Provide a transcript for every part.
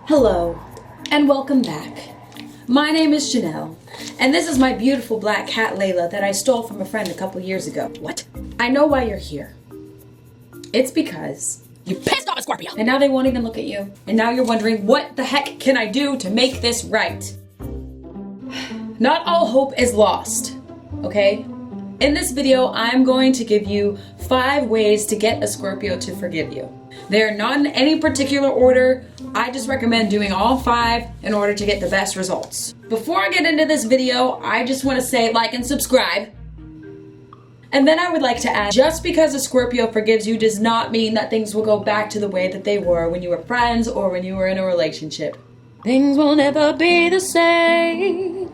Hello, and welcome back. My name is Janelle, and this is my beautiful black cat Layla that I stole from a friend a couple years ago. What? I know why you're here. It's because you pissed off a Scorpio, and now they won't even look at you. And now you're wondering, what the heck can I do to make this right? Not all hope is lost, okay? In this video, I'm going to give you 5 ways to get a Scorpio to forgive you. They're not in any particular order. I just recommend doing all 5 in order to get the best results. Before I get into this video, I just want to say like and subscribe. And then I would like to add, just because a Scorpio forgives you does not mean that things will go back to the way that they were when you were friends or when you were in a relationship. Things will never be the same.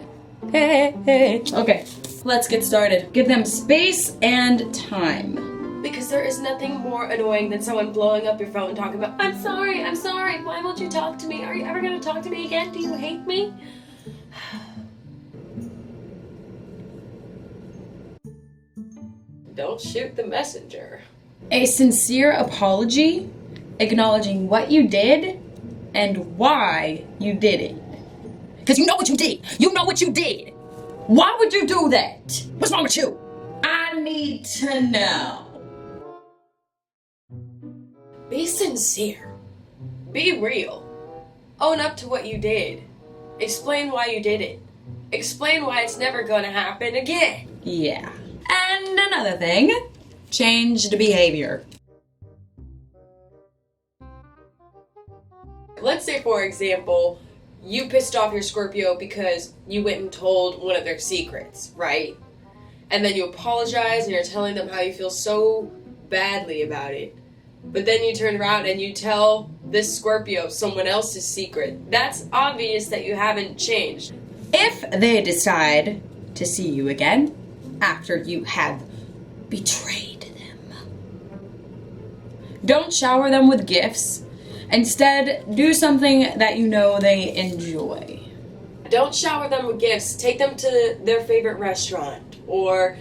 Hey, hey. Okay, let's get started. Give them space and time. Because there is nothing more annoying than someone blowing up your phone and talking about, I'm sorry, why won't you talk to me? Are you ever going to talk to me again? Do you hate me? Don't shoot the messenger. A sincere apology, acknowledging what you did and why you did it. Because you know what you did. You know what you did. Why would you do that? What's wrong with you? I need to know. Be sincere. Be real. Own up to what you did. Explain why you did it. Explain why it's never going to happen again. Yeah. And another thing, change the behavior. Let's say, for example, you pissed off your Scorpio because you went and told one of their secrets, right? And then you apologize and you're telling them how you feel so badly about it. But then you turn around and you tell this Scorpio someone else's secret. That's obvious that you haven't changed. If they decide to see you again after you have betrayed them, don't shower them with gifts. Instead, do something that you know they enjoy. Don't shower them with gifts. Take them to their favorite restaurant, or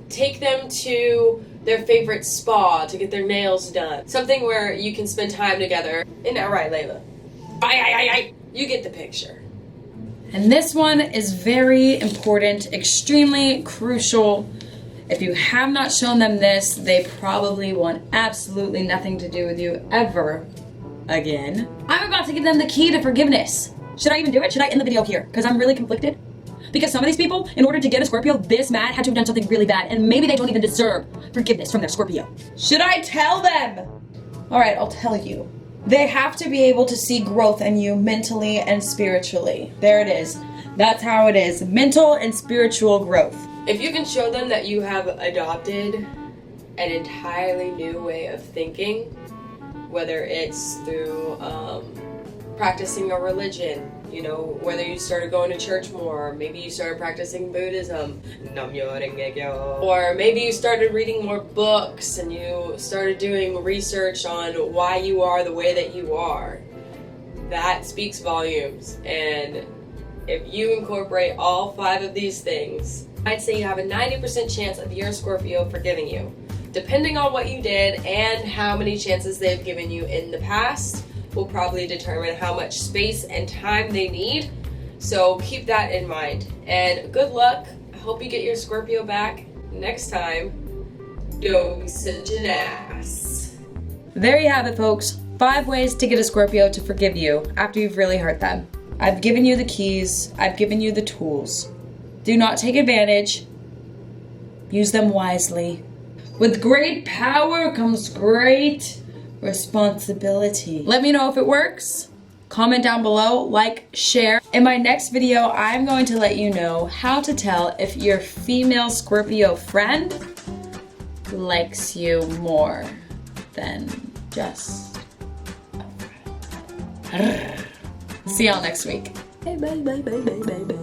take them to their favorite spa to get their nails done. Something where you can spend time together. Isn't that right, Layla? Aye. You get the picture. And this one is very important, extremely crucial. If you have not shown them this, they probably want absolutely nothing to do with you ever again. I'm about to give them the key to forgiveness. Should I even do it? Should I end the video here? Because I'm really conflicted. Because some of these people, in order to get a Scorpio this mad, had to have done something really bad, and maybe they don't even deserve forgiveness from their Scorpio. Should I tell them? All right, I'll tell you. They have to be able to see growth in you mentally and spiritually. There it is. That's how it is. Mental and spiritual growth. If you can show them that you have adopted an entirely new way of thinking, whether it's through practicing a religion, you know, whether you started going to church more, maybe you started practicing Buddhism, or maybe you started reading more books and you started doing research on why you are the way that you are. That speaks volumes. And if you incorporate all 5 of these things, I'd say you have a 90% chance of your Scorpio forgiving you. Depending on what you did and how many chances they've given you in the past will probably determine how much space and time they need. So keep that in mind. And good luck. I hope you get your Scorpio back next time. Don't be such an ass. There you have it, folks. 5 ways to get a Scorpio to forgive you after you've really hurt them. I've given you the keys. I've given you the tools. Do not take advantage. Use them wisely. With great power comes great responsibility. Let me know if it works. Comment down below, like, share. In my next video, I'm going to let you know how to tell if your female Scorpio friend likes you more than just a friend. See y'all next week. Bye.